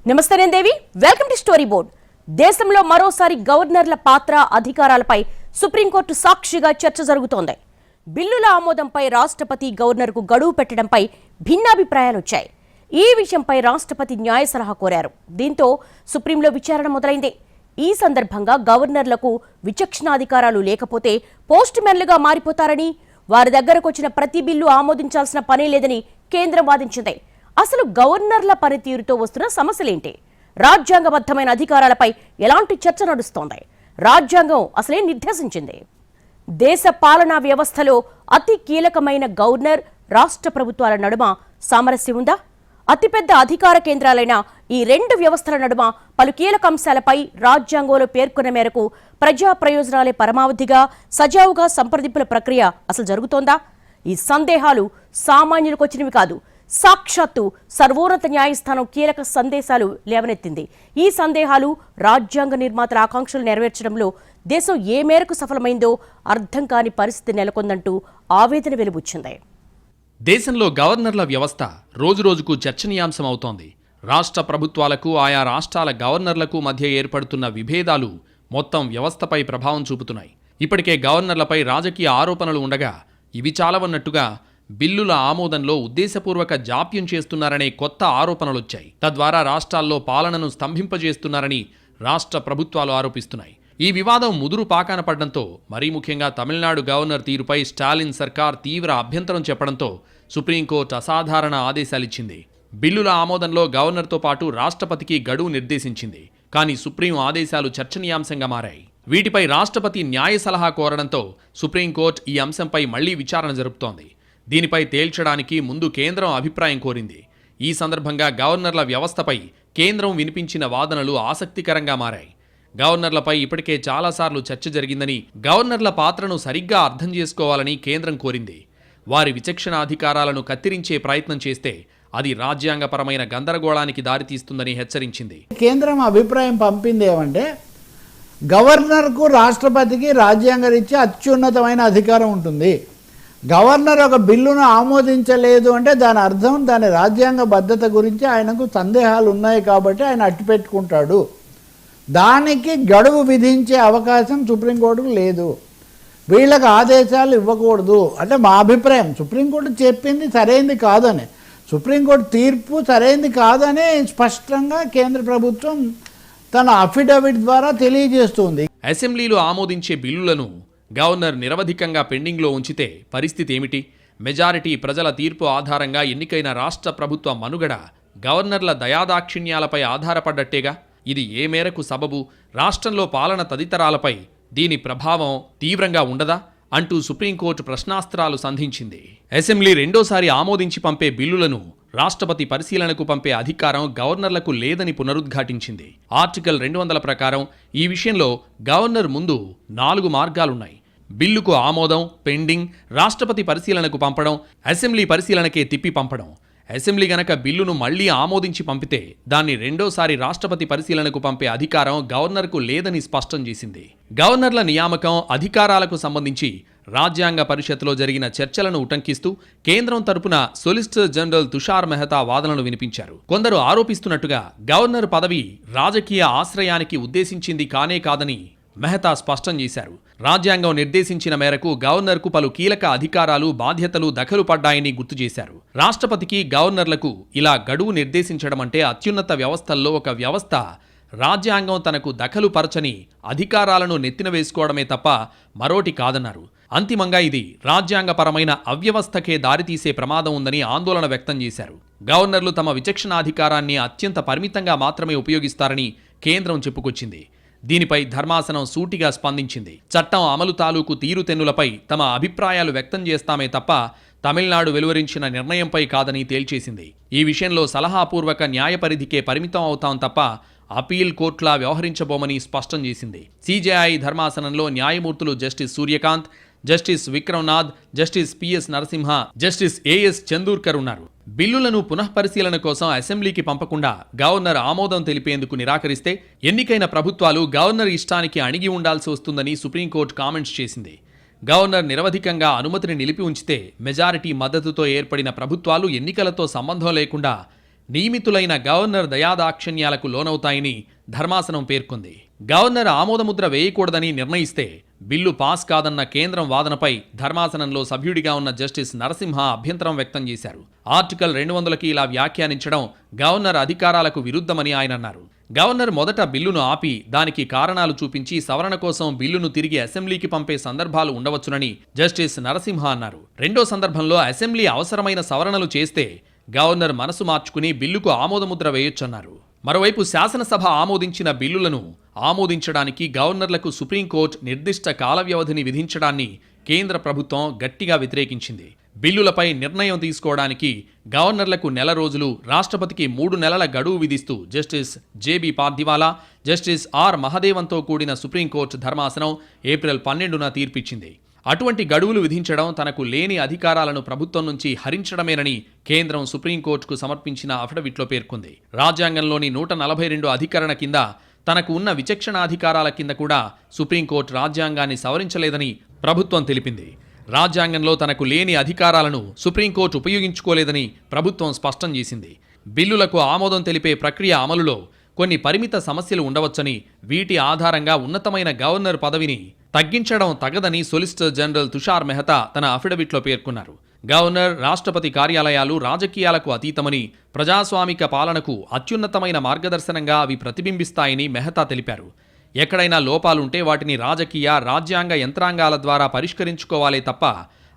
నమస్తే నేను దేవి, welcome to story board. దేశంలో మరోసారి గవర్నర్ల పాత్ర అధికారాలపై సుప్రీంకోర్టు సాక్షిగా చర్చ జరుగుతోంది. బిల్లుల ఆమోదంపై రాష్ట్రపతి గవర్నర్కు గడువు పెట్టడంపై భిన్నాభిప్రాయాలు వచ్చాయి. ఈ విషయంపై రాష్ట్రపతి న్యాయ సలహా కోరారు. దీంతో సుప్రీంలో విచారణ మొదలైంది. ఈ సందర్భంగా గవర్నర్లకు విచక్షణాధికారాలు లేకపోతే పోస్ట్ మ్యాన్లుగా మారిపోతారని, వారి దగ్గరకు వచ్చిన ప్రతి బిల్లు ఆమోదించాల్సిన పనే లేదని కేంద్రం వాదించింది. అసలు గవర్నర్ల పనితీరుతో వస్తున్న సమస్యలేంటి? రాజ్యాంగబద్ధమైన అధికారాలపై ఎలాంటి చర్చ నడుస్తోంది? రాజ్యాంగం అసలేం నిర్దేశించింది? దేశ పాలనా వ్యవస్థలో అతి కీలకమైన గవర్నర్, రాష్ట్ర ప్రభుత్వాల నడుమ సామరస్యం ఉందా? అతిపెద్ద అధికార కేంద్రాలైన ఈ రెండు వ్యవస్థల నడుమ పలు కీలక అంశాలపై రాజ్యాంగంలో పేర్కొన్న మేరకు ప్రజా ప్రయోజనాలే పరమావధిగా సజావుగా సంప్రదింపుల ప్రక్రియ అసలు జరుగుతోందా? ఈ సందేహాలు సామాన్యులకు వచ్చినవి కాదు. సాక్షాత్తు సర్వోన్నత న్యాయస్థానం కీలక సందేశాలు లేవనెత్తింది. ఈ సందేహాలు రాజ్యాంగ నిర్మాతల ఆకాంక్షలు నెరవేర్చడంలో దేశం ఏ మేరకు సఫలమైందో అర్థం కాని పరిస్థితి నెలకొందంటూ ఆవేదన వెలుబుచ్చింది. దేశంలో గవర్నర్ల వ్యవస్థ రోజురోజుకు చర్చనీయాంశం అవుతోంది. రాష్ట్ర ప్రభుత్వాలకు, ఆయా రాష్ట్రాల గవర్నర్లకు మధ్య ఏర్పడుతున్న విభేదాలు మొత్తం వ్యవస్థపై ప్రభావం చూపుతున్నాయి. ఇప్పటికే గవర్నర్లపై రాజకీయ ఆరోపణలు ఉండగా ఇవి చాలవన్నట్టుగా బిల్లుల ఆమోదంలో ఉద్దేశపూర్వక జాప్యం చేస్తున్నారనే కొత్త ఆరోపణలొచ్చాయి. తద్వారా రాష్ట్రాల్లో పాలనను స్తంభింపజేస్తున్నారని రాష్ట్ర ప్రభుత్వాలు ఆరోపిస్తున్నాయి. ఈ వివాదం ముదురు పాకాన పడడంతో, మరీ ముఖ్యంగా తమిళనాడు గవర్నర్ తీరుపై స్టాలిన్ సర్కార్ తీవ్ర అభ్యంతరం చెప్పడంతో సుప్రీంకోర్టు అసాధారణ ఆదేశాలిచ్చింది. బిల్లుల ఆమోదంలో గవర్నర్తో పాటు రాష్ట్రపతికి గడువు నిర్దేశించింది. కానీ సుప్రీం ఆదేశాలు చర్చనీయాంశంగా మారాయి. వీటిపై రాష్ట్రపతి న్యాయ సలహా కోరడంతో సుప్రీంకోర్టు ఈ అంశంపై మళ్లీ విచారణ జరుపుతోంది. దీనిపై తేల్చడానికి ముందు కేంద్రం అభిప్రాయం కోరింది. ఈ సందర్భంగా గవర్నర్ల వ్యవస్థపై కేంద్రం వినిపించిన వాదనలు ఆసక్తికరంగా మారాయి. గవర్నర్లపై ఇప్పటికే చాలాసార్లు చర్చ జరిగిందని, గవర్నర్ల పాత్రను సరిగ్గా అర్థం చేసుకోవాలని కేంద్రం కోరింది. వారి విచక్షణాధికారాలను కత్తిరించే ప్రయత్నం చేస్తే అది రాజ్యాంగపరమైన గందరగోళానికి దారితీస్తుందని హెచ్చరించింది. కేంద్రం అభిప్రాయం పంపింది ఏమంటే, గవర్నర్కు రాష్ట్రపతికి రాజ్యాంగరీత్యా అత్యున్నతమైన అధికారం ఉంటుంది. గవర్నర్ ఒక బిల్లును ఆమోదించలేదు అంటే దాని అర్థం దాని రాజ్యాంగ భద్రత గురించి ఆయనకు సందేహాలు ఉన్నాయి కాబట్టి ఆయన అట్టిపెట్టుకుంటాడు. దానికి గడువు విధించే అవకాశం సుప్రీంకోర్టుకు లేదు. వీళ్ళకి ఆదేశాలు ఇవ్వకూడదు అంటే మా అభిప్రాయం. సుప్రీంకోర్టు చెప్పింది సరైంది కాదని, సుప్రీంకోర్టు తీర్పు సరైంది కాదని స్పష్టంగా కేంద్ర ప్రభుత్వం తన అఫిడవిట్ ద్వారా తెలియజేస్తుంది. అసెంబ్లీలో ఆమోదించే బిల్లులను గవర్నర్ నిరవధికంగా పెండింగ్లో ఉంచితే పరిస్థితి ఏమిటి? మెజారిటీ ప్రజల తీర్పు ఆధారంగా ఎన్నికైన రాష్ట్ర ప్రభుత్వ మనుగడ గవర్నర్ల దయాదాక్షిణ్యాలపై ఆధారపడ్డట్టేగా. ఇది ఏ మేరకు సబబు? రాష్ట్రంలో పాలన తదితరాలపై దీని ప్రభావం తీవ్రంగా ఉండదా అంటూ సుప్రీంకోర్టు ప్రశ్నాస్త్రాలు సంధించింది. అసెంబ్లీ రెండోసారి ఆమోదించి పంపే బిల్లులను రాష్ట్రపతి పరిశీలనకు పంపే అధికారం గవర్నర్లకు లేదని పునరుద్ఘాటించింది. ఆర్టికల్ 200 ప్రకారం ఈ విషయంలో గవర్నర్ ముందు 4 మార్గాలున్నాయి. బిల్లుకు ఆమోదం, పెండింగ్, రాష్ట్రపతి పరిశీలనకు పంపడం, అసెంబ్లీ పరిశీలనకే తిప్పి పంపడం. అసెంబ్లీ గనక బిల్లును మళ్లీ ఆమోదించి పంపితే దాన్ని రెండోసారి రాష్ట్రపతి పరిశీలనకు పంపే అధికారం గవర్నర్కు లేదని స్పష్టం చేసింది. గవర్నర్ల నియామకం, అధికారాలకు సంబంధించి రాజ్యాంగ పరిషత్లో జరిగిన చర్చలను ఉటంకిస్తూ కేంద్రం తరపున సొలిసిటర్ జనరల్ తుషార్ మెహతా వాదనలు వినిపించారు. కొందరు ఆరోపిస్తున్నట్టుగా గవర్నర్ పదవి రాజకీయ ఆశ్రయానికి ఉద్దేశించింది కానే కాదని మెహతా స్పష్టం చేశారు. రాజ్యాంగం నిర్దేశించిన మేరకు గవర్నర్కు పలు కీలక అధికారాలు, బాధ్యతలు దఖలు పడ్డాయని గుర్తు చేశారు. రాష్ట్రపతికి, గవర్నర్లకు ఇలా గడువు నిర్దేశించడం అంటే అత్యున్నత వ్యవస్థల్లో ఒక వ్యవస్థ రాజ్యాంగం తనకు దఖలు పరచని అధికారాలను నెత్తిన వేసుకోవడమే తప్ప మరోటి కాదన్నారు. అంతిమంగా ఇది రాజ్యాంగపరమైన అవ్యవస్థకే దారితీసే ప్రమాదం ఉందని ఆందోళన వ్యక్తం చేశారు. గవర్నర్లు తమ విచక్షణాధికారాన్ని అత్యంత పరిమితంగా మాత్రమే ఉపయోగిస్తారని కేంద్రం చెప్పుకొచ్చింది. దీనిపై ధర్మాసనం సూటిగా స్పందించింది. చట్టం అమలు తాలూకు తీరుతెన్నులపై తమ అభిప్రాయాలు వ్యక్తం చేస్తామే తప్ప తమిళనాడు వెలువరించిన నిర్ణయంపై కాదని తేల్చేసింది. ఈ విషయంలో సలహాపూర్వక న్యాయ పరిధికే పరిమితం అవుతాం తప్ప అపీల్ కోర్టులా వ్యవహరించబోమని స్పష్టం చేసింది. సిజేఐ ధర్మాసనంలో న్యాయమూర్తులు justice Surya Kant, justice Vikram Nath, justice PS Narasimha, justice AS Chandurkar ఉన్నారు. బిల్లులను పునఃపరిశీలన కోసం అసెంబ్లీకి పంపకుండా గవర్నర్ ఆమోదం తెలిపేందుకు నిరాకరిస్తే ఎన్నికైన ప్రభుత్వాలు గవర్నర్ ఇష్టానికి అణిగి ఉండాల్సి వస్తుందని సుప్రీంకోర్టు కామెంట్స్ చేసింది. గవర్నర్ నిరవధికంగా అనుమతిని నిలిపి ఉంచితే మెజారిటీ మద్దతుతో ఏర్పడిన ప్రభుత్వాలు ఎన్నికలతో సంబంధం లేకుండా నియమితులైన గవర్నర్ దయాదాక్షిణ్యాలకు లోనవుతాయని ధర్మాసనం పేర్కొంది. గవర్నర్ ఆమోదముద్ర వేయకూడదని నిర్ణయిస్తే బిల్లు పాస్ కాదన్న కేంద్రం వాదనపై ధర్మాసనంలో సభ్యుడిగా ఉన్న జస్టిస్ నరసింహ అభ్యంతరం వ్యక్తం చేశారు. ఆర్టికల్ 200కి ఇలా వ్యాఖ్యానించడం గవర్నర్ అధికారాలకు విరుద్ధమని ఆయన అన్నారు. గవర్నర్ మొదట బిల్లును ఆపి దానికి కారణాలు చూపించి సవరణ కోసం బిల్లును తిరిగి అసెంబ్లీకి పంపే సందర్భాలు ఉండవచ్చునని జస్టిస్ నరసింహ అన్నారు. రెండో సందర్భంలో అసెంబ్లీ అవసరమైన సవరణలు చేస్తే గవర్నర్ మనసు మార్చుకుని బిల్లుకు ఆమోదముద్ర వేయొచ్చన్నారు. మరోవైపు శాసనసభ ఆమోదించిన బిల్లులను ఆమోదించడానికి గవర్నర్లకు సుప్రీంకోర్టు నిర్దిష్ట కాల వ్యవధిని విధించడాన్ని కేంద్ర ప్రభుత్వం గట్టిగా వ్యతిరేకించింది. బిల్లులపై నిర్ణయం తీసుకోవడానికి గవర్నర్లకు 1 రోజులు, రాష్ట్రపతికి 3 నెలల గడువు విధిస్తూ justice JB Pardiwala, justice R మహదేవన్తో కూడిన సుప్రీంకోర్టు ధర్మాసనం ఏప్రిల్ 12న తీర్పిచ్చింది. అటువంటి గడువులు విధించడం తనకు లేని అధికారాలను ప్రభుత్వం నుంచి హరించడమేనని కేంద్రం సుప్రీంకోర్టుకు సమర్పించిన అఫిడవిట్లో పేర్కొంది. రాజ్యాంగంలోని 142 అధికరణ కింద తనకు ఉన్న విచక్షణాధికారాల కింద కూడా సుప్రీంకోర్టు రాజ్యాంగాన్ని సవరించలేదని ప్రభుత్వం తెలిపింది. రాజ్యాంగంలో తనకు లేని అధికారాలను సుప్రీంకోర్టు ఉపయోగించుకోలేదని ప్రభుత్వం స్పష్టం చేసింది. బిల్లులకు ఆమోదం తెలిపే ప్రక్రియ అమలులో కొన్ని పరిమిత సమస్యలు ఉండవచ్చని, వీటి ఆధారంగా ఉన్నతమైన గవర్నర్ పదవిని తగ్గించడం తగదని సొలిసిటర్ జనరల్ తుషార్ మెహతా తన అఫిడవిట్లో పేర్కొన్నారు. గవర్నర్, రాష్ట్రపతి కార్యాలయాలు రాజకీయాలకు అతీతమని, ప్రజాస్వామిక పాలనకు అత్యున్నతమైన మార్గదర్శనంగా అవి ప్రతిబింబిస్తాయని మెహతా తెలిపారు. ఎక్కడైనా లోపాలుంటే వాటిని రాజకీయ, రాజ్యాంగ యంత్రాంగాల ద్వారా పరిష్కరించుకోవాలే తప్ప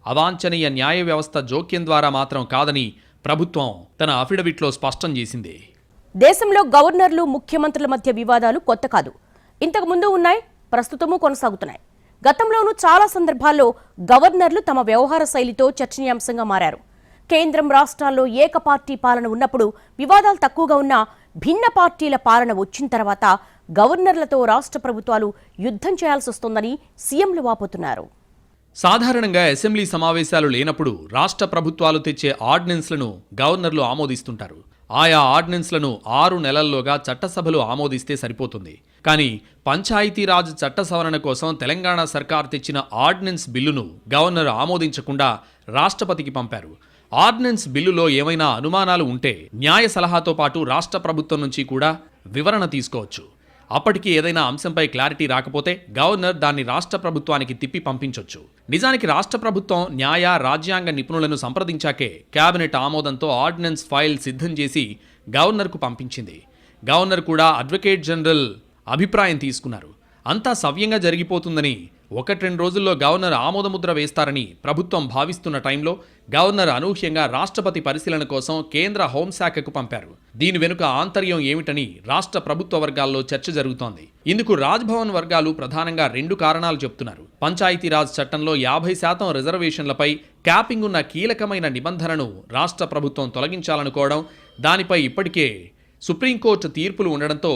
అవాంఛనీయ న్యాయ వ్యవస్థ జోక్యం ద్వారా మాత్రం కాదని ప్రభుత్వం తన అఫిడవిట్లో స్పష్టం చేసింది. దేశంలో గవర్నర్లు, ముఖ్యమంత్రుల మధ్య వివాదాలు కొత్త కాదు. ఇంతకు ముందు ఉన్నాయి, ప్రస్తుతము కొనసాగుతున్నాయి. గతంలోనూ చాలా సందర్భాల్లో గవర్నర్లు తమ వ్యవహార శైలితో చర్చనీయాంశంగా మారారు. కేంద్రం, రాష్ట్రాల్లో ఏకపార్టీ పాలన ఉన్నప్పుడు వివాదాలు తక్కువగా ఉన్నా భిన్న పార్టీల పాలన వచ్చిన తర్వాత గవర్నర్లతో రాష్ట్ర ప్రభుత్వాలు యుద్ధం చేయాల్సి వస్తోందని సీఎంలు వాపోతున్నారు. సాధారణంగా అసెంబ్లీ సమావేశాలు లేనప్పుడు రాష్ట్ర ప్రభుత్వాలు తెచ్చే ఆర్డినెన్స్లను గవర్నర్లు ఆమోదిస్తుంటారు. ఆయా ఆర్డినెన్స్లను 6 నెలల్లోగా చట్టసభలు ఆమోదిస్తే సరిపోతుంది. కానీ పంచాయతీరాజ్ చట్ట సవరణ కోసం తెలంగాణ సర్కార్ తెచ్చిన ఆర్డినెన్స్ బిల్లును గవర్నర్ ఆమోదించకుండా రాష్ట్రపతికి పంపారు. ఆర్డినెన్స్ బిల్లులో ఏమైనా అనుమానాలు ఉంటే న్యాయ సలహాతో పాటు రాష్ట్ర ప్రభుత్వం నుంచి కూడా వివరణ తీసుకోవచ్చు. అప్పటికి ఏదైనా అంశంపై క్లారిటీ రాకపోతే గవర్నర్ దాన్ని రాష్ట్ర ప్రభుత్వానికి తిప్పి పంపించొచ్చు. నిజానికి రాష్ట్ర ప్రభుత్వం న్యాయ, రాజ్యాంగ నిపుణులను సంప్రదించాకే కేబినెట్ ఆమోదంతో ఆర్డినెన్స్ ఫైల్ సిద్ధం చేసి గవర్నర్కు పంపించింది. గవర్నర్ కూడా అడ్వకేట్ జనరల్ అభిప్రాయం తీసుకున్నారు. అంతా సవ్యంగా జరిగిపోతుందని, 1-2 రోజుల్లో గవర్నర్ ఆమోదముద్ర వేస్తారని ప్రభుత్వం భావిస్తున్న టైంలో గవర్నర్ అనూహ్యంగా రాష్ట్రపతి పరిశీలన కోసం కేంద్ర హోంశాఖకు పంపారు. దీని వెనుక ఆంతర్యం ఏమిటని రాష్ట్ర ప్రభుత్వ వర్గాల్లో చర్చ జరుగుతోంది. ఇందుకు రాజ్భవన్ వర్గాలు ప్రధానంగా 2 కారణాలు చెప్తున్నారు. పంచాయతీరాజ్ చట్టంలో 50% రిజర్వేషన్లపై క్యాపింగ్ ఉన్న కీలకమైన నిబంధనను రాష్ట్ర ప్రభుత్వం తొలగించాలనుకోవడం, దానిపై ఇప్పటికే సుప్రీంకోర్టు తీర్పులు ఉండడంతో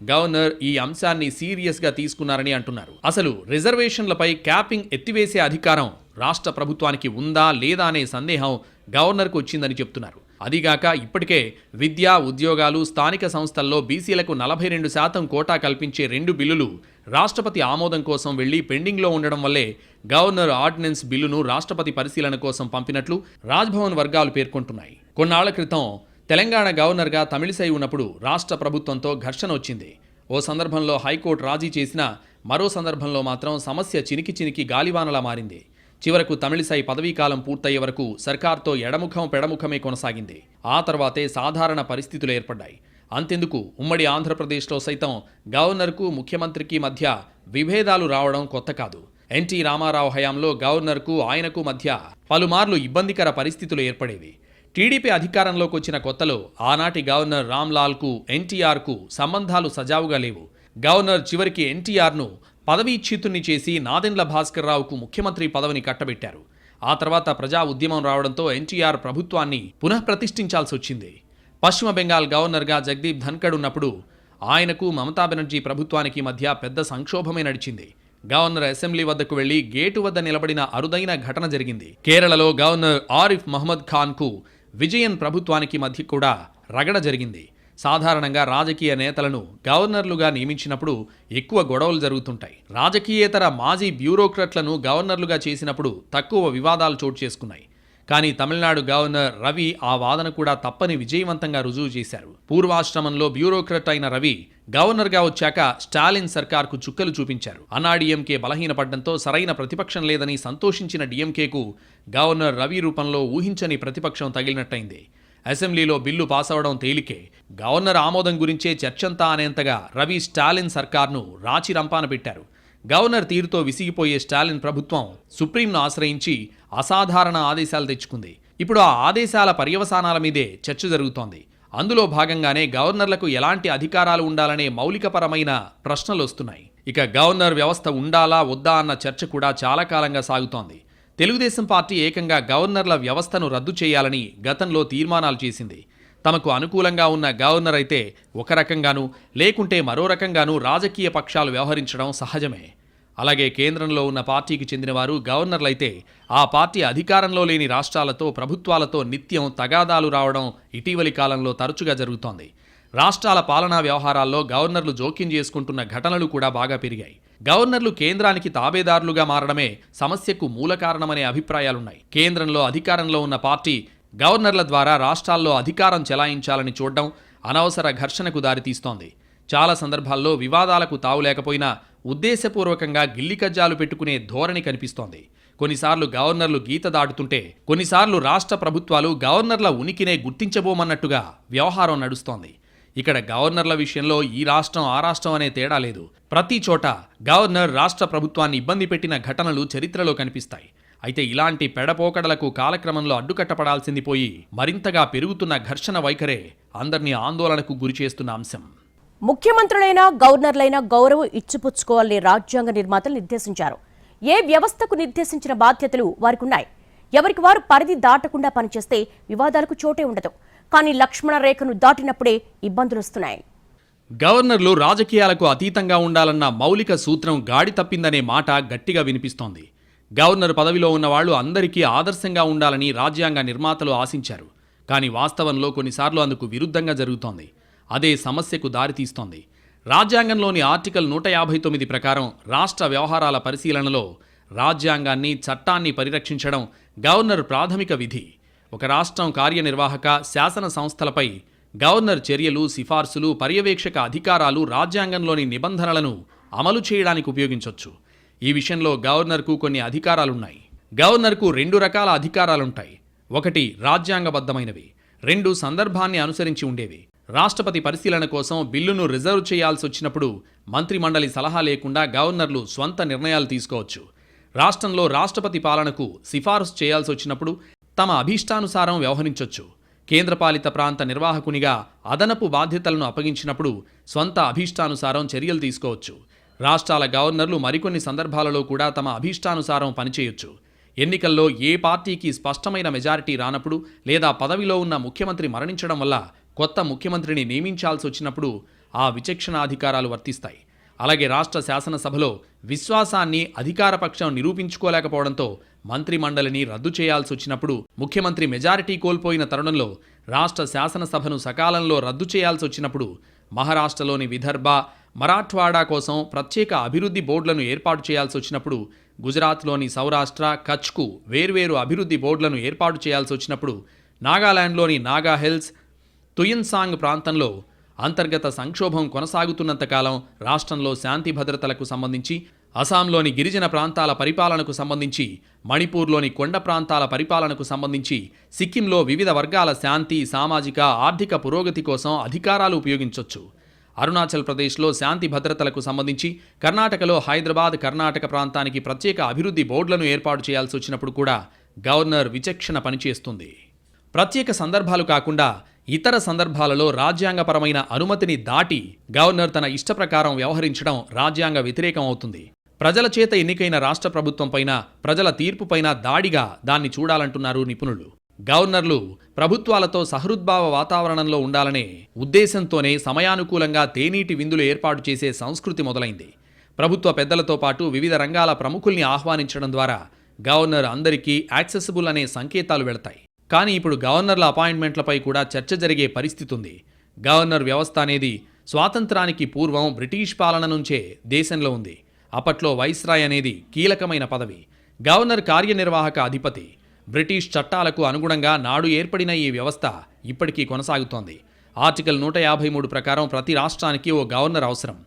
గవర్నర్ ఈ అంశాన్ని సీరియస్గా తీసుకున్నారని అంటున్నారు. అసలు రిజర్వేషన్లపై క్యాపింగ్ ఎత్తివేసే అధికారం రాష్ట్ర ప్రభుత్వానికి ఉందా లేదా అనే సందేహం గవర్నర్కు వచ్చిందని చెప్తున్నారు. అదిగాక ఇప్పటికే విద్యా, ఉద్యోగాలు, స్థానిక సంస్థల్లో బీసీలకు 42% కోటా కల్పించే 2 బిల్లులు రాష్ట్రపతి ఆమోదం కోసం వెళ్లి పెండింగ్లో ఉండడం వల్లే గవర్నర్ ఆర్డినెన్స్ బిల్లును రాష్ట్రపతి పరిశీలన కోసం పంపినట్లు రాజ్భవన్ వర్గాలు పేర్కొంటున్నాయి. కొన్నాళ్ల క్రితం తెలంగాణ గవర్నర్గా తమిళిసై ఉన్నప్పుడు రాష్ట్ర ప్రభుత్వంతో ఘర్షణ వచ్చింది. ఓ సందర్భంలో హైకోర్టు రాజీ చేసినా మరో సందర్భంలో మాత్రం సమస్య చినికి గాలివానలా మారింది. చివరకు తమిళిసై పదవీకాలం పూర్తయ్యే వరకు సర్కార్తో ఎడముఖం పెడముఖమే కొనసాగింది. ఆ తర్వాతే సాధారణ పరిస్థితులు ఏర్పడ్డాయి. అంతెందుకు, ఉమ్మడి ఆంధ్రప్రదేశ్లో సైతం గవర్నర్కు, ముఖ్యమంత్రికి మధ్య విభేదాలు రావడం కొత్త కాదు. ఎన్టీ రామారావు హయాంలో గవర్నర్కు, ఆయనకు మధ్య పలుమార్లు ఇబ్బందికర పరిస్థితులు ఏర్పడేవి. టీడీపీ అధికారంలోకి వచ్చిన కొత్తలో ఆనాటి గవర్నర్ రామ్లాల్కు, ఎన్టీఆర్కు సంబంధాలు సజావుగా లేవు. గవర్నర్ చివరికి ఎన్టీఆర్ను పదవీచ్యుతుణ్ణి చేసి నాదెండ్ల భాస్కర్ రావుకు ముఖ్యమంత్రి పదవిని కట్టబెట్టారు. ఆ తర్వాత ప్రజా ఉద్యమం రావడంతో ఎన్టీఆర్ ప్రభుత్వాన్ని పునఃప్రతిష్ఠించాల్సి వచ్చింది. పశ్చిమ బెంగాల్ గవర్నర్గా జగదీప్ ధన్కడ్ ఉన్నప్పుడు ఆయనకు, మమతా బెనర్జీ ప్రభుత్వానికి మధ్య పెద్ద సంక్షోభమే నడిచింది. గవర్నర్ అసెంబ్లీ వద్దకు వెళ్లి గేటు వద్ద నిలబడిన అరుదైన ఘటన జరిగింది. కేరళలో గవర్నర్ ఆరిఫ్ మహమ్మద్ ఖాన్కు, విజయన్ ప్రభుత్వానికి మధ్య కూడా రగడ జరిగింది. సాధారణంగా రాజకీయ నేతలను గవర్నర్లుగా నియమించినప్పుడు ఎక్కువ గొడవలు జరుగుతుంటాయి. రాజకీయేతర మాజీ బ్యూరోక్రట్లను గవర్నర్లుగా చేసినప్పుడు తక్కువ వివాదాలు చోటు చేసుకున్నాయి. కానీ తమిళనాడు గవర్నర్ రవి ఆ వాదన కూడా తప్పని విజయవంతంగా రుజువు చేశారు. పూర్వాశ్రమంలో బ్యూరోక్రట్ అయిన రవి గవర్నర్గా వచ్చాక స్టాలిన్ సర్కార్కు చుక్కలు చూపించారు. అన్నాడీఎంకే బలహీనపడ్డంతో సరైన ప్రతిపక్షం లేదని సంతోషించిన డీఎంకేకు గవర్నర్ రవి రూపంలో ఊహించని ప్రతిపక్షం తగిలినట్టయింది. అసెంబ్లీలో బిల్లు పాసవడం తేలికే. గవర్నర్ ఆమోదం గురించే చర్చంతా అనేంతగా రవి స్టాలిన్ సర్కార్ను రాచి రంపాన పెట్టారు. గవర్నర్ తీరుతో విసిగిపోయే స్టాలిన్ ప్రభుత్వం సుప్రీంను ఆశ్రయించి అసాధారణ ఆదేశాలు తెచ్చుకుంది. ఇప్పుడు ఆ ఆదేశాల పర్యవసానాల మీదే చర్చ జరుగుతోంది. అందులో భాగంగానే గవర్నర్లకు ఎలాంటి అధికారాలు ఉండాలనే మౌలికపరమైన ప్రశ్నలు వస్తున్నాయి. ఇక గవర్నర్ వ్యవస్థ ఉండాలా వద్దా అన్న చర్చ కూడా చాలా కాలంగా సాగుతోంది. తెలుగుదేశం పార్టీ ఏకంగా గవర్నర్ల వ్యవస్థను రద్దు చేయాలని గతంలో తీర్మానాలు చేసింది. తమకు అనుకూలంగా ఉన్న గవర్నర్ అయితే ఒక రకంగానూ లేకుంటే మరో రకంగానూ రాజకీయ పక్షాలు వ్యవహరించడం సహజమే. అలాగే కేంద్రంలో ఉన్న పార్టీకి చెందినవారు గవర్నర్లైతే ఆ పార్టీ అధికారంలో లేని రాష్ట్రాలతో ప్రభుత్వాలతో నిత్యం తగాదాలు రావడం ఇటీవలి కాలంలో తరచుగా జరుగుతోంది. రాష్ట్రాల పాలనా వ్యవహారాల్లో గవర్నర్లు జోక్యం చేసుకుంటున్న ఘటనలు కూడా బాగా పెరిగాయి. గవర్నర్లు కేంద్రానికి తాబేదారులుగా మారడమే సమస్యకు మూల కారణమనే అభిప్రాయాలున్నాయి. కేంద్రంలో అధికారంలో ఉన్న పార్టీ గవర్నర్ల ద్వారా రాష్ట్రాల్లో అధికారం చెలాయించాలని చూడడం అనవసర ఘర్షణకు దారితీస్తోంది. చాలా సందర్భాల్లో వివాదాలకు తావు లేకపోయినా ఉద్దేశపూర్వకంగా గిల్లికజ్జాలు పెట్టుకునే ధోరణి కనిపిస్తోంది. కొన్నిసార్లు గవర్నర్లు గీత దాటుతుంటే కొన్నిసార్లు రాష్ట్ర ప్రభుత్వాలు గవర్నర్ల ఉనికినే గుర్తించబోమన్నట్టుగా వ్యవహారం నడుస్తోంది. ఇక్కడ గవర్నర్ల విషయంలో ఈ రాష్ట్రం ఆ రాష్ట్రం అనే తేడా లేదు. ప్రతి చోట గవర్నర్ రాష్ట్ర ప్రభుత్వాన్ని ఇబ్బంది పెట్టిన ఘటనలు చరిత్రలో కనిపిస్తాయి. అయితే ఇలాంటి పెడపోకడలకు కాలక్రమంలో అడ్డుకట్టపడాల్సింది పోయి మరింతగా పెరుగుతున్న ఘర్షణ వైఖరే అందరినీ ఆందోళనకు గురిచేస్తున్న అంశం. ముఖ్యమంత్రులైనా గవర్నర్లైనా గౌరవం ఇచ్చిపుచ్చుకోవాలని రాజ్యాంగ నిర్మాతలు నిర్దేశించారు. ఏ వ్యవస్థకు నిర్దేశించిన బాధ్యతలు వారికున్నాయి. ఎవరికి వారు పరిధి దాటకుండా పనిచేస్తే వివాదాలకు చోటే ఉండదు. కానీ లక్ష్మణ రేఖను దాటినప్పుడే ఇబ్బందులు వస్తున్నాయి. గవర్నర్లు రాజకీయాలకు అతీతంగా ఉండాలన్న మౌలిక సూత్రం గాడి తప్పిందనే మాట గట్టిగా వినిపిస్తోంది. గవర్నర్ పదవిలో ఉన్నవాళ్లు అందరికీ ఆదర్శంగా ఉండాలని రాజ్యాంగ నిర్మాతలు ఆశించారు. కానీ వాస్తవంలో కొన్నిసార్లు అందుకు విరుద్ధంగా జరుగుతోంది. అదే సమస్యకు దారితీస్తోంది. రాజ్యాంగంలోని ఆర్టికల్ 159 ప్రకారం రాష్ట్ర వ్యవహారాల పరిశీలనలో రాజ్యాంగాన్ని చట్టాన్ని పరిరక్షించడం గవర్నర్ ప్రాథమిక విధి. ఒక రాష్ట్రం కార్యనిర్వాహక శాసన సంస్థలపై గవర్నర్ చర్యలు, సిఫార్సులు, పర్యవేక్షక అధికారాలు రాజ్యాంగంలోని నిబంధనలను అమలు చేయడానికి ఉపయోగించవచ్చు. ఈ విషయంలో గవర్నర్కు కొన్ని అధికారాలున్నాయి. గవర్నర్కు 2 రకాల అధికారాలుంటాయి. ఒకటి రాజ్యాంగబద్ధమైనవి, 2 సందర్భాన్ని అనుసరించి ఉండేవి. రాష్ట్రపతి పరిశీలన కోసం బిల్లును రిజర్వ్ చేయాల్సి వచ్చినప్పుడు మంత్రిమండలి సలహా లేకుండా గవర్నర్లు స్వంత నిర్ణయాలు తీసుకోవచ్చు. రాష్ట్రంలో రాష్ట్రపతి పాలనకు సిఫారసు చేయాల్సి వచ్చినప్పుడు తమ అభీష్టానుసారం వ్యవహరించొచ్చు. కేంద్రపాలిత ప్రాంత నిర్వాహకునిగా అదనపు బాధ్యతలను అప్పగించినప్పుడు స్వంత అభీష్టానుసారం చర్యలు తీసుకోవచ్చు. రాష్ట్రాల గవర్నర్లు మరికొన్ని సందర్భాలలో కూడా తమ అభీష్టానుసారం పనిచేయొచ్చు. ఎన్నికల్లో ఏ పార్టీకి స్పష్టమైన మెజారిటీ రానప్పుడు లేదా పదవిలో ఉన్న ముఖ్యమంత్రి మరణించడం వల్ల కొత్త ముఖ్యమంత్రిని నియమించాల్సి వచ్చినప్పుడు ఆ విచక్షణాధికారాలు వర్తిస్తాయి. అలాగే రాష్ట్ర శాసనసభలో విశ్వాసాన్ని అధికారపక్షం నిరూపించుకోలేకపోవడంతో మంత్రిమండలిని రద్దు చేయాల్సి వచ్చినప్పుడు, ముఖ్యమంత్రి మెజారిటీ కోల్పోయిన తరుణంలో రాష్ట్ర శాసనసభను సకాలంలో రద్దు చేయాల్సి వచ్చినప్పుడు, మహారాష్ట్రలోని విదర్భ, మరాఠ్వాడా కోసం ప్రత్యేక అభివృద్ధి బోర్డులను ఏర్పాటు చేయాల్సి వచ్చినప్పుడు, గుజరాత్లోని సౌరాష్ట్ర, కచ్కు వేర్వేరు అభివృద్ధి బోర్డులను ఏర్పాటు చేయాల్సి వచ్చినప్పుడు, నాగాలాండ్లోని నాగా హిల్స్, తుయిన్సాంగ్ ప్రాంతంలో అంతర్గత సంక్షోభం కొనసాగుతున్నంతకాలం రాష్ట్రంలో శాంతి భద్రతలకు సంబంధించి, అస్సాంలోని గిరిజన ప్రాంతాల పరిపాలనకు సంబంధించి, మణిపూర్లోని కొండ ప్రాంతాల పరిపాలనకు సంబంధించి, సిక్కింలో వివిధ వర్గాల శాంతి, సామాజిక, ఆర్థిక పురోగతి కోసం అధికారాలు ఉపయోగించొచ్చు. అరుణాచల్ ప్రదేశ్లో శాంతి భద్రతలకు సంబంధించి, కర్ణాటకలో హైదరాబాద్, కర్ణాటక ప్రాంతానికి ప్రత్యేక అభివృద్ధి బోర్డులను ఏర్పాటు చేయాల్సి వచ్చినప్పుడు కూడా గవర్నర్ విచక్షణ పనిచేస్తుంది. ప్రత్యేక సందర్భాలు కాకుండా ఇతర సందర్భాలలో రాజ్యాంగపరమైన అనుమతిని దాటి గవర్నర్ తన ఇష్టప్రకారం వ్యవహరించడం రాజ్యాంగ వ్యతిరేకం అవుతుంది. ప్రజల చేత ఎన్నికైన రాష్ట్ర ప్రభుత్వంపైన, ప్రజల తీర్పుపైన దాడిగా దాన్ని చూడాలంటున్నారు నిపుణులు. గవర్నర్లు ప్రభుత్వాలతో సహృద్భావ వాతావరణంలో ఉండాలనే ఉద్దేశంతోనే సమయానుకూలంగా తేనీటి విందులు ఏర్పాటు చేసే సంస్కృతి మొదలైంది. ప్రభుత్వ పెద్దలతో పాటు వివిధ రంగాల ప్రముఖుల్ని ఆహ్వానించడం ద్వారా గవర్నర్ అందరికీ యాక్సెసిబుల్ అనే సంకేతాలు వెళతాయి. కానీ ఇప్పుడు గవర్నర్ల అపాయింట్మెంట్లపై కూడా చర్చ జరిగే పరిస్థితి ఉంది. గవర్నర్ వ్యవస్థ అనేది స్వాతంత్రానికి పూర్వం బ్రిటిష్ పాలన నుంచే దేశంలో ఉంది. అప్పట్లో వైస్రాయ్ అనేది కీలకమైన పదవి. గవర్నర్ కార్యనిర్వాహక అధిపతి. బ్రిటిష్ చట్టాలకు అనుగుణంగా నాడు ఏర్పడిన ఈ వ్యవస్థ ఇప్పటికీ కొనసాగుతోంది. ఆర్టికల్ 153 ప్రకారం ప్రతి రాష్ట్రానికి ఓ గవర్నర్ అవసరం.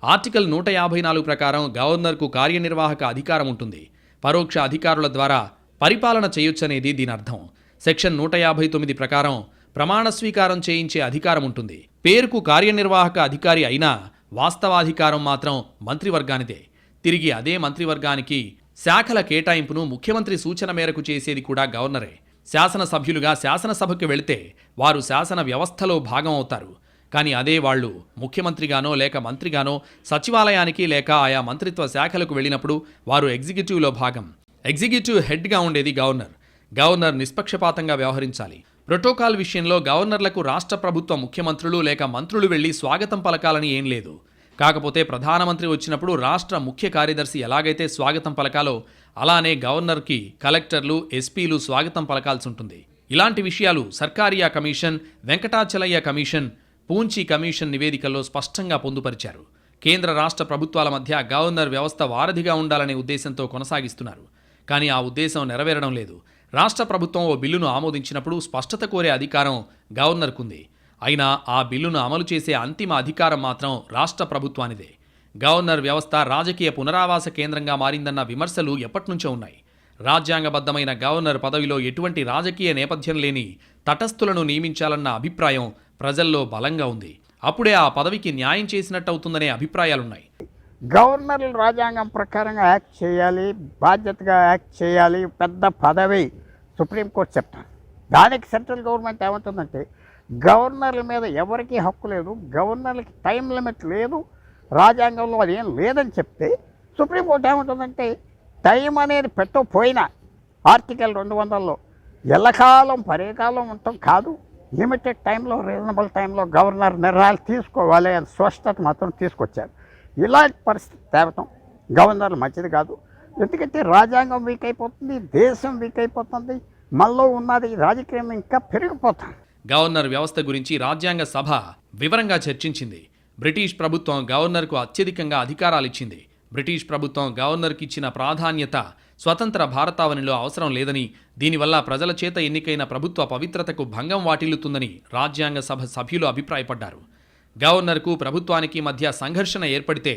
ఆర్టికల్ 154 ప్రకారం గవర్నర్కు కార్యనిర్వాహక అధికారం ఉంటుంది. పరోక్ష అధికారుల ద్వారా పరిపాలన చేయొచ్చనేది దీని అర్థం. సెక్షన్ 159 ప్రకారం ప్రమాణ స్వీకారం చేయించే అధికారం ఉంటుంది. పేరుకు కార్యనిర్వాహక అధికారి అయినా వాస్తవాధికారం మాత్రం మంత్రివర్గానిదే. తిరిగి అదే మంత్రివర్గానికి శాఖల కేటాయింపును ముఖ్యమంత్రి సూచన మేరకు చేసేది కూడా గవర్నరే. శాసనసభ్యులుగా శాసనసభకు వెళితే వారు శాసన వ్యవస్థలో భాగం అవుతారు. కానీ అదే వాళ్ళు ముఖ్యమంత్రిగానో లేక మంత్రిగానో సచివాలయానికి లేక ఆయా మంత్రిత్వ శాఖలకు వెళ్ళినప్పుడు వారు ఎగ్జిక్యూటివ్లో భాగం. ఎగ్జిక్యూటివ్ హెడ్గా ఉండేది గవర్నర్. గవర్నర్ నిష్పక్షపాతంగా వ్యవహరించాలి. ప్రోటోకాల్ విషయంలో గవర్నర్లకు రాష్ట్ర ప్రభుత్వ ముఖ్యమంత్రులు లేక మంత్రులు వెళ్లి స్వాగతం పలకాలని ఏం లేదు. కాకపోతే ప్రధానమంత్రి వచ్చినప్పుడు రాష్ట్ర ముఖ్య కార్యదర్శి ఎలాగైతే స్వాగతం పలకాలో అలానే గవర్నర్కి కలెక్టర్లు, ఎస్పీలు స్వాగతం పలకాల్సి ఉంటుంది. ఇలాంటి విషయాలు Sarkaria commission, Venkatachaliah commission, Punchhi commission నివేదికల్లో స్పష్టంగా పొందుపరిచారు. కేంద్ర రాష్ట్ర ప్రభుత్వాల మధ్య గవర్నర్ వ్యవస్థ వారధిగా ఉండాలనే ఉద్దేశంతో కొనసాగిస్తున్నారు. కానీ ఆ ఉద్దేశం నెరవేరడం లేదు. రాష్ట్ర ప్రభుత్వం ఓ బిల్లును ఆమోదించినప్పుడు స్పష్టత కోరే అధికారం గవర్నర్కుంది. అయినా ఆ బిల్లును అమలు చేసే అంతిమ అధికారం మాత్రం రాష్ట్ర ప్రభుత్వానిదే. గవర్నర్ వ్యవస్థ రాజకీయ పునరావాస కేంద్రంగా మారిందన్న విమర్శలు ఎప్పటినుంచో ఉన్నాయి. రాజ్యాంగబద్ధమైన గవర్నర్ పదవిలో ఎటువంటి రాజకీయ నేపథ్యం లేని తటస్థులను నియమించాలన్న అభిప్రాయం ప్రజల్లో బలంగా ఉంది. అప్పుడే ఆ పదవికి న్యాయం చేసినట్టవుతుందనే అభిప్రాయాలున్నాయి. గవర్నర్లు రాజ్యాంగం ప్రకారంగా యాక్ట్ చేయాలి, బాధ్యతగా యాక్ట్ చేయాలి, పెద్ద పదవి సుప్రీంకోర్టు చెప్తాను. దానికి సెంట్రల్ గవర్నమెంట్ ఏమవుతుందంటే గవర్నర్ల మీద ఎవరికీ హక్కు లేదు, గవర్నర్లకి టైం లిమిట్ లేదు, రాజ్యాంగంలో అది ఏం లేదని చెప్తే సుప్రీంకోర్టు ఏమవుతుందంటే టైం అనేది పెట్టకపోయినా ఆర్టికల్ 200లో ఎల్లకాలం పరేకాలం ఉండటం కాదు, లిమిటెడ్ టైంలో రీజనబుల్ టైంలో గవర్నర్ నిర్ణయాలు తీసుకోవాలి అని స్పష్టత మాత్రం తీసుకొచ్చారు. ఇలాంటి పరిస్థితి తేవటం గవర్నర్లు మంచిది కాదు. ఎందుకంటే రాజ్యాంగం వీక్ అయిపోతుంది, దేశం వీక్ అయిపోతుంది, మనలో ఉన్నది రాజకీయం ఇంకా పెరిగిపోతుంది. గవర్నర్ వ్యవస్థ గురించి రాజ్యాంగ సభ వివరంగా చర్చించింది. బ్రిటిష్ ప్రభుత్వం గవర్నర్కు అత్యధికంగా అధికారాలిచ్చింది. బ్రిటిష్ ప్రభుత్వం గవర్నర్కి ఇచ్చిన ప్రాధాన్యత స్వతంత్ర భారతావనిలో అవసరం లేదని, దీనివల్ల ప్రజల చేత ఎన్నికైన ప్రభుత్వ పవిత్రతకు భంగం వాటిల్లుతుందని రాజ్యాంగ సభ సభ్యులు అభిప్రాయపడ్డారు. గవర్నర్కు ప్రభుత్వానికి మధ్య సంఘర్షణ ఏర్పడితే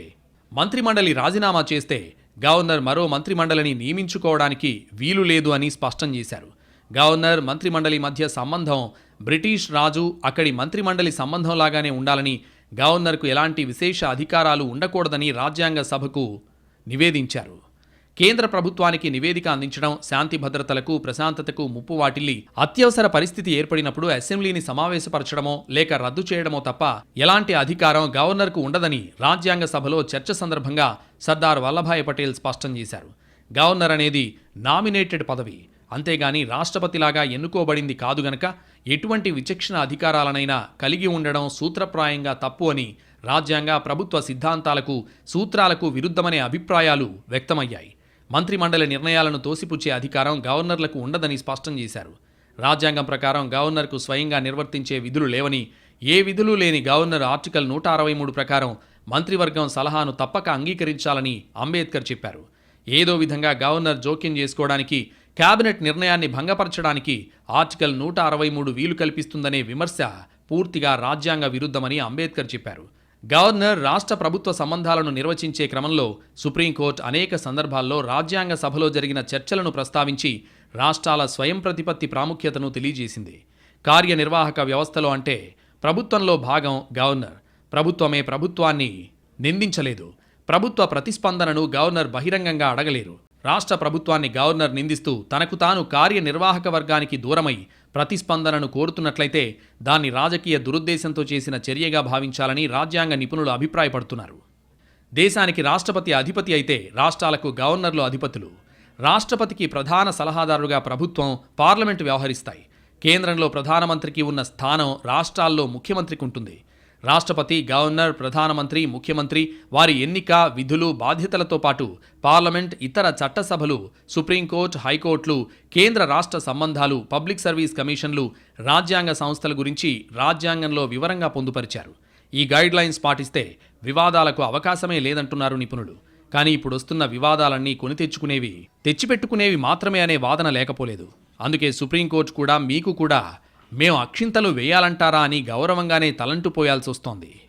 మంత్రిమండలి రాజీనామా చేస్తే గవర్నర్ మరో మంత్రిమండలిని నియమించుకోవడానికి వీలు లేదు అని స్పష్టం చేశారు. గవర్నర్ మంత్రిమండలి మధ్య సంబంధం బ్రిటిష్ రాజు అక్కడి మంత్రిమండలి సంబంధంలాగానే ఉండాలని, గవర్నర్కు ఎలాంటి విశేష అధికారాలు ఉండకూడదని రాజ్యాంగ సభకు నివేదించారు. కేంద్ర ప్రభుత్వానికి నివేదిక అందించడం, శాంతి భద్రతలకు, ప్రశాంతతకు ముప్పు వాటిల్లి అత్యవసర పరిస్థితి ఏర్పడినప్పుడు అసెంబ్లీని సమావేశపరచడమో లేక రద్దు చేయడమో తప్ప ఎలాంటి అధికారం గవర్నర్కు ఉండదని రాజ్యాంగ సభలో చర్చ సందర్భంగా సర్దార్ వల్లభాయ్ పటేల్ స్పష్టం చేశారు. గవర్నర్ అనేది నామినేటెడ్ పదవి, అంతేగాని రాష్ట్రపతిలాగా ఎన్నుకోబడింది కాదు గనక ఎటువంటి విచక్షణ అధికారాలనైనా కలిగి ఉండడం సూత్రప్రాయంగా తప్పు అని రాజ్యాంగ ప్రభుత్వ సిద్ధాంతాలకు, సూత్రాలకు విరుద్ధమనే అభిప్రాయాలు వ్యక్తమయ్యాయి. మంత్రిమండలి నిర్ణయాలను తోసిపుచ్చే అధికారం గవర్నర్లకు ఉండదని స్పష్టం చేశారు. రాజ్యాంగం ప్రకారం గవర్నర్కు స్వయంగా నిర్వర్తించే విధులు లేవని, ఏ విధులు లేని గవర్నర్ ఆర్టికల్ 163 ప్రకారం మంత్రివర్గం సలహాను తప్పక అంగీకరించాలని అంబేద్కర్ చెప్పారు. ఏదో విధంగా గవర్నర్ జోక్యం చేసుకోవడానికి, కేబినెట్ నిర్ణయాన్ని భంగపరచడానికి ఆర్టికల్ 163 వీలు కల్పిస్తుందనే విమర్శ పూర్తిగా రాజ్యాంగ విరుద్ధమని అంబేద్కర్ చెప్పారు. గవర్నర్ రాష్ట్ర ప్రభుత్వ సంబంధాలను నిర్వచించే క్రమంలో సుప్రీంకోర్టు అనేక సందర్భాల్లో రాజ్యాంగ సభలో జరిగిన చర్చలను ప్రస్తావించి రాష్ట్రాల స్వయం ప్రతిపత్తి ప్రాముఖ్యతను తెలియజేసింది. కార్యనిర్వాహక వ్యవస్థలో అంటే ప్రభుత్వంలో భాగం గవర్నర్. ప్రభుత్వమే ప్రభుత్వాన్ని నిందించలేదు. ప్రభుత్వ ప్రతిస్పందనను గవర్నర్ బహిరంగంగా అడగలేరు. రాష్ట్ర ప్రభుత్వాన్ని గవర్నర్ నిందిస్తూ తనకు తాను కార్యనిర్వాహక వర్గానికి దూరమై ప్రతిస్పందనను కోరుతున్నట్లయితే దాన్ని రాజకీయ దురుద్దేశంతో చేసిన చర్యగా భావించాలని రాజ్యాంగ నిపుణులు అభిప్రాయపడుతున్నారు. దేశానికి రాష్ట్రపతి అధిపతి అయితే రాష్ట్రాలకు గవర్నర్లు అధిపతులు. రాష్ట్రపతికి ప్రధాన సలహాదారుగా ప్రభుత్వం, పార్లమెంటు వ్యవహరిస్తాయి. కేంద్రంలో ప్రధానమంత్రికి ఉన్న స్థానం రాష్ట్రాల్లో ముఖ్యమంత్రికి ఉంటుంది. రాష్ట్రపతి, గవర్నర్, ప్రధానమంత్రి, ముఖ్యమంత్రి, వారి ఎన్నిక, విధులు, బాధ్యతలతో పాటు పార్లమెంట్, ఇతర చట్టసభలు, సుప్రీంకోర్టు, హైకోర్టులు, కేంద్ర రాష్ట్ర సంబంధాలు, పబ్లిక్ సర్వీస్ కమిషన్లు, రాజ్యాంగ సంస్థల గురించి రాజ్యాంగంలో వివరంగా పొందుపరిచారు. ఈ గైడ్ లైన్స్ పాటిస్తే వివాదాలకు అవకాశమే లేదంటున్నారు నిపుణులు. కానీ ఇప్పుడు వస్తున్న వివాదాలన్నీ కొని తెచ్చుకునేవి, తెచ్చిపెట్టుకునేవి మాత్రమే అనే వాదన లేకపోలేదు. అందుకే సుప్రీంకోర్టు కూడా మీకు కూడా మేము అక్షింతలు వేయాలంటారా అని గౌరవంగానే తలంటుపోయాల్సి వస్తోంది.